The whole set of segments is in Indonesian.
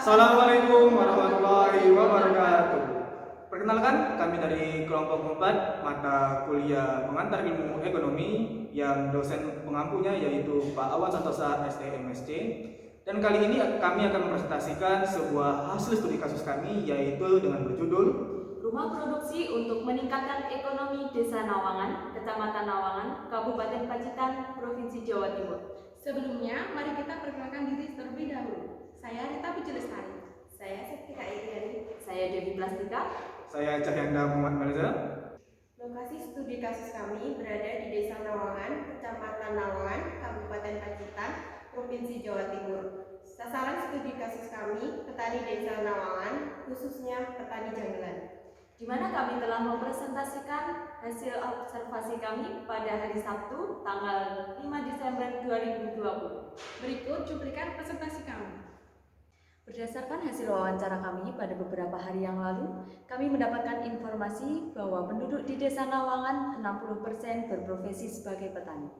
Assalamualaikum warahmatullahi wabarakatuh. Perkenalkan, kami dari kelompok 4 mata kuliah pengantar ilmu ekonomi yang dosen pengampunya yaitu Pak Awan Santosa STMSC. Dan kali ini kami akan mempresentasikan sebuah hasil studi kasus kami yaitu dengan berjudul Rumah Produksi untuk Meningkatkan Ekonomi Desa Nawangan, Kecamatan Nawangan, Kabupaten Pacitan, Provinsi Jawa Timur. Sebelumnya, mari kita perkenalkan diri terlebih dahulu. Saya Rita Puji-Lestari. Saya Septika Iriani. Saya Devi Plastika. Saya Cahyanda Muhammad Malza. Lokasi studi kasus kami berada di Desa Nawangan, Kecamatan Nawangan, Kabupaten Pacitan, Provinsi Jawa Timur. Sasaran studi kasus kami, petani Desa Nawangan, khususnya petani janggelan, di mana kami telah mempresentasikan hasil observasi kami pada hari Sabtu, tanggal 5 Desember 2020. Berikut cuplikan presentasi kami. Berdasarkan hasil wawancara kami pada beberapa hari yang lalu, kami mendapatkan informasi bahwa penduduk di Desa Nawangan 60% berprofesi sebagai petani.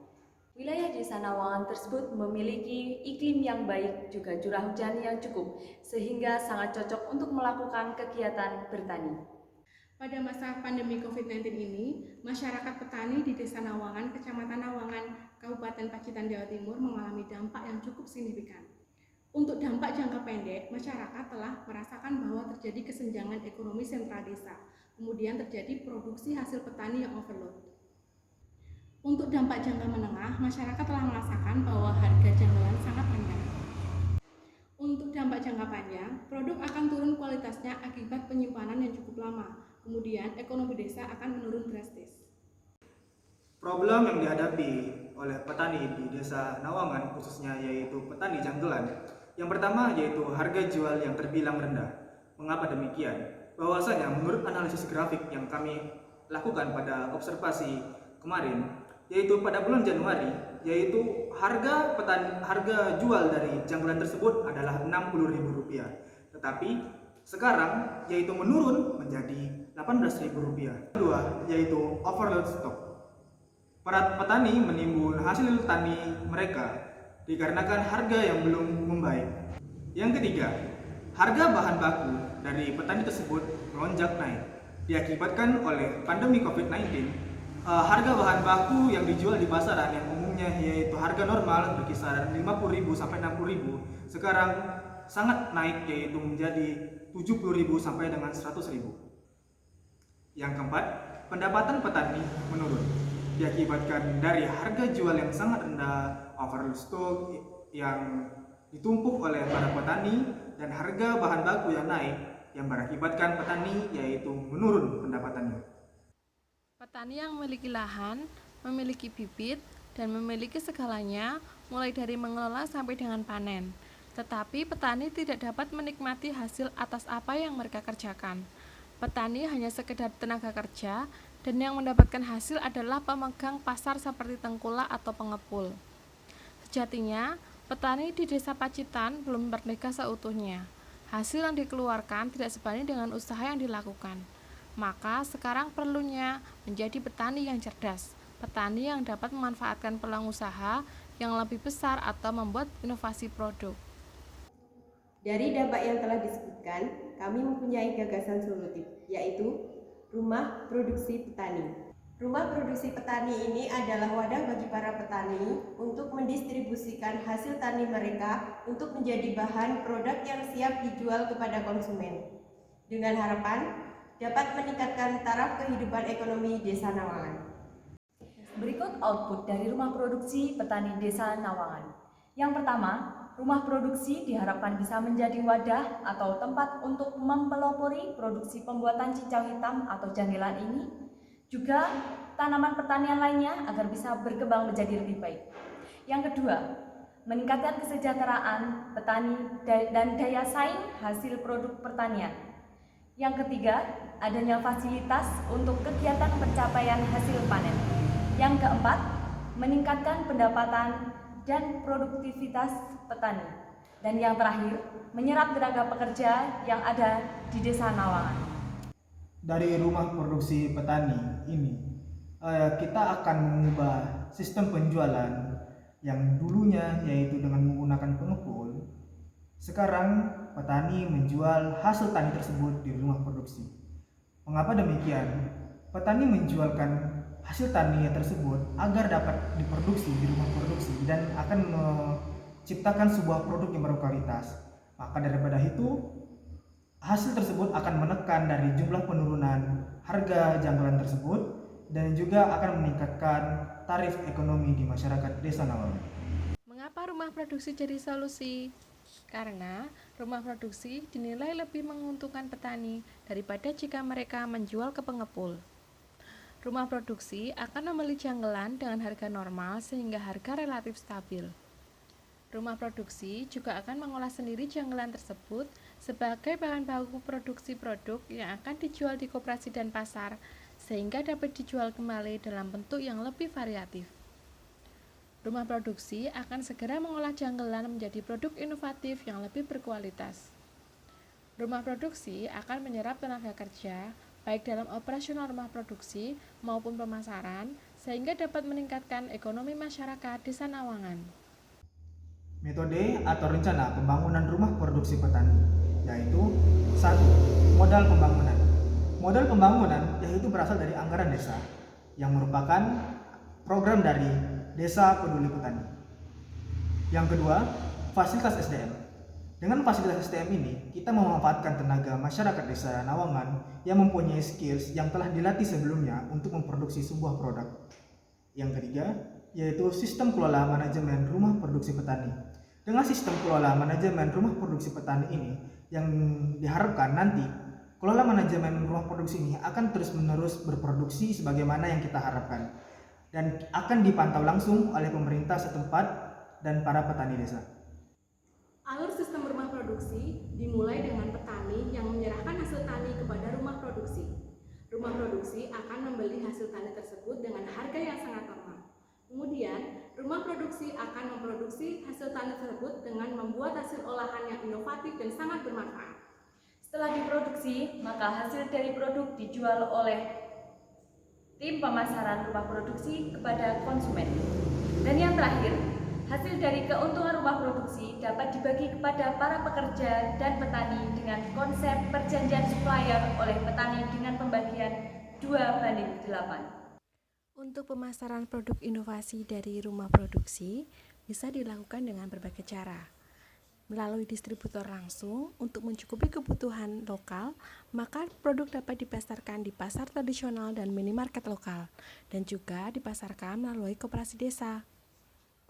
Wilayah Desa Nawangan tersebut memiliki iklim yang baik, juga curah hujan yang cukup, sehingga sangat cocok untuk melakukan kegiatan bertani. Pada masa pandemi COVID-19 ini, masyarakat petani di Desa Nawangan, Kecamatan Nawangan, Kabupaten Pacitan, Jawa Timur mengalami dampak yang cukup signifikan. Untuk dampak jangka pendek, masyarakat telah merasakan bahwa terjadi kesenjangan ekonomi sentral desa, kemudian terjadi produksi hasil petani yang overload. Untuk dampak jangka menengah, masyarakat telah merasakan bahwa harga janggalan sangat rendah. Untuk dampak jangka panjang, produk akan turun kualitasnya akibat penyimpanan yang cukup lama, kemudian ekonomi desa akan menurun drastis. Problem yang dihadapi oleh petani di Desa Nawangan khususnya yaitu petani janggelan. Yang pertama yaitu harga jual yang terbilang rendah. Mengapa demikian? Bahwasanya menurut analisis grafik yang kami lakukan pada observasi kemarin, yaitu pada bulan Januari, yaitu harga jual dari janggelan tersebut adalah Rp60.000. Tetapi sekarang yaitu menurun menjadi Rp18.000. Kedua yaitu overload stok. Para petani menimbun hasil tani mereka dikarenakan harga yang belum membaik. Yang ketiga, harga bahan baku dari petani tersebut melonjak naik diakibatkan oleh pandemi COVID-19. Harga bahan baku yang dijual di pasaran yang umumnya yaitu harga normal berkisar Rp50.000 sampai Rp60.000 sekarang sangat naik yaitu menjadi Rp70.000 sampai dengan Rp100.000. Yang keempat, pendapatan petani menurun diakibatkan dari harga jual yang sangat rendah, overload stok yang ditumpuk oleh para petani, dan harga bahan baku yang naik yang berakibatkan petani yaitu menurun pendapatannya. Petani yang memiliki lahan, memiliki bibit, dan memiliki segalanya mulai dari mengelola sampai dengan panen. Tetapi petani tidak dapat menikmati hasil atas apa yang mereka kerjakan. Petani hanya sekedar tenaga kerja, dan yang mendapatkan hasil adalah pemegang pasar seperti tengkulak atau pengepul. Sejatinya, petani di Desa Pacitan belum merdeka seutuhnya. Hasil yang dikeluarkan tidak sebanding dengan usaha yang dilakukan. Maka sekarang perlunya menjadi petani yang cerdas, petani yang dapat memanfaatkan peluang usaha yang lebih besar atau membuat inovasi produk. Dari dampak yang telah disebutkan, kami mempunyai gagasan solutif, yaitu Rumah Produksi Petani. Rumah Produksi Petani ini adalah wadah bagi para petani untuk mendistribusikan hasil tani mereka untuk menjadi bahan produk yang siap dijual kepada konsumen, dengan harapan dapat meningkatkan taraf kehidupan ekonomi Desa Nawangan. Berikut output dari Rumah Produksi Petani Desa Nawangan. Yang pertama, rumah produksi diharapkan bisa menjadi wadah atau tempat untuk mempelopori produksi pembuatan cincau hitam atau janggelan ini, juga tanaman pertanian lainnya agar bisa berkembang menjadi lebih baik. Yang kedua, meningkatkan kesejahteraan petani dan daya saing hasil produk pertanian. Yang ketiga, adanya fasilitas untuk kegiatan pencapaian hasil panen. Yang keempat, meningkatkan pendapatan dan produktivitas petani. Dan yang terakhir, menyerap tenaga pekerja yang ada di Desa Nawangan. Dari rumah produksi petani ini, kita akan mengubah sistem penjualan yang dulunya yaitu dengan menggunakan pengepul Sekarang petani menjual hasil tani tersebut di rumah produksi. Mengapa demikian? Petani menjualkan hasil tani tersebut agar dapat diproduksi di rumah produksi dan akan menciptakan sebuah produk yang berkualitas. Maka daripada itu, hasil tersebut akan menekan dari jumlah penurunan harga janggalan tersebut dan juga akan meningkatkan tarif ekonomi di masyarakat Desa Nawangan. Mengapa rumah produksi jadi solusi? Karena rumah produksi dinilai lebih menguntungkan petani daripada jika mereka menjual ke pengepul. Rumah produksi akan membeli janggelan dengan harga normal sehingga harga relatif stabil. Rumah produksi juga akan mengolah sendiri janggelan tersebut sebagai bahan baku produksi produk yang akan dijual di koperasi dan pasar sehingga dapat dijual kembali dalam bentuk yang lebih variatif. Rumah produksi akan segera mengolah janggelan menjadi produk inovatif yang lebih berkualitas. Rumah produksi akan menyerap tenaga kerja, baik dalam operasional rumah produksi maupun pemasaran, sehingga dapat meningkatkan ekonomi masyarakat Desa Nawangan. Metode atau rencana pembangunan rumah produksi petani, yaitu 1. Modal pembangunan. Modal pembangunan yaitu berasal dari anggaran desa, yang merupakan program dari Desa Peduli Petani. Yang kedua, fasilitas SDM. Dengan fasilitas SDM ini, kita memanfaatkan tenaga masyarakat Desa Nawangan yang mempunyai skills yang telah dilatih sebelumnya untuk memproduksi sebuah produk. Yang ketiga, yaitu sistem kelola manajemen rumah produksi petani. Dengan sistem kelola manajemen rumah produksi petani ini, yang diharapkan nanti kelola manajemen rumah produksi ini akan terus-menerus berproduksi sebagaimana yang kita harapkan dan akan dipantau langsung oleh pemerintah setempat dan para petani desa. Alur sistem rumah produksi dimulai dengan petani yang menyerahkan hasil tani kepada rumah produksi. Rumah produksi akan membeli hasil tani tersebut dengan harga yang sangat normal. Kemudian, rumah produksi akan memproduksi hasil tani tersebut dengan membuat hasil olahan yang inovatif dan sangat bermanfaat. Setelah diproduksi, maka hasil dari produk dijual oleh tim pemasaran rumah produksi kepada konsumen. Dan yang terakhir, hasil dari keuntungan rumah produksi dapat dibagi kepada para pekerja dan petani dengan konsep perjanjian supplier oleh petani dengan pembagian 2:8. Untuk pemasaran produk inovasi dari rumah produksi bisa dilakukan dengan berbagai cara. Melalui distributor langsung untuk mencukupi kebutuhan lokal, maka produk dapat dipasarkan di pasar tradisional dan minimarket lokal, dan juga dipasarkan melalui koperasi desa.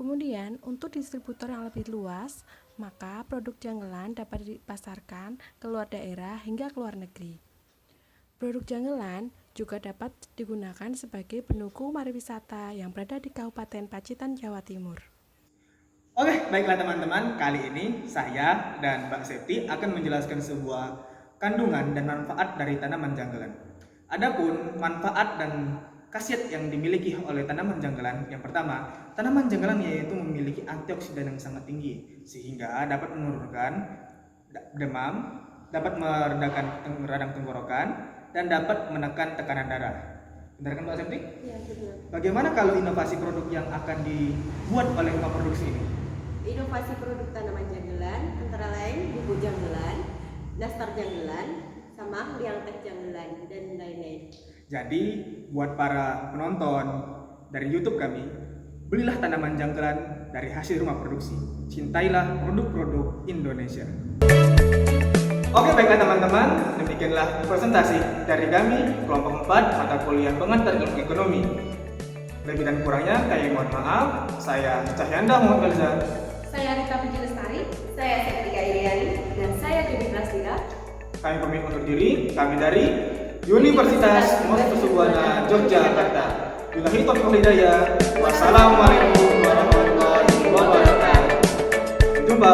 Kemudian, untuk distributor yang lebih luas, maka produk janggelan dapat dipasarkan ke luar daerah hingga ke luar negeri. Produk janggelan juga dapat digunakan sebagai pendukung pariwisata yang berada di Kabupaten Pacitan, Jawa Timur. Oke, baiklah teman-teman, kali ini saya dan Mbak Septi akan menjelaskan sebuah kandungan dan manfaat dari tanaman janggelan. Adapun manfaat dan khasiat yang dimiliki oleh tanaman janggelan, yang pertama, tanaman janggelan yaitu memiliki antioksidan yang sangat tinggi sehingga dapat menurunkan demam, dapat meredakan radang tenggorokan, dan dapat menekan tekanan darah. Benar kan Mbak Septi? Ya, benar. Bagaimana kalau inovasi produk yang akan dibuat oleh rumah produksi ini? Inovasi produk tanaman janggelan antara lain bubuk janggelan, nastar janggelan, sama liang teh janggelan, dan lain-lain. Jadi, buat para penonton dari YouTube kami, belilah tanaman janggelan dari hasil rumah produksi. Cintailah produk-produk Indonesia. Oke, baiklah teman-teman, demikianlah presentasi dari kami, kelompok 4, mata kuliah pengantar ilmu ekonomi. Lebih dan kurangnya, kami mohon maaf. Saya Cahyanda Muhammad Elza. Saya Rita Puji Lestari. Saya Septika Iriani. Dan saya Dewi Praslila. Kami pamit undur diri, kami dari Universitas Muhammad Subwana, Yogyakarta. Billahi taufiq wal hidayah. Wassalamualaikum warahmatullahi wabarakatuh. Jumpa.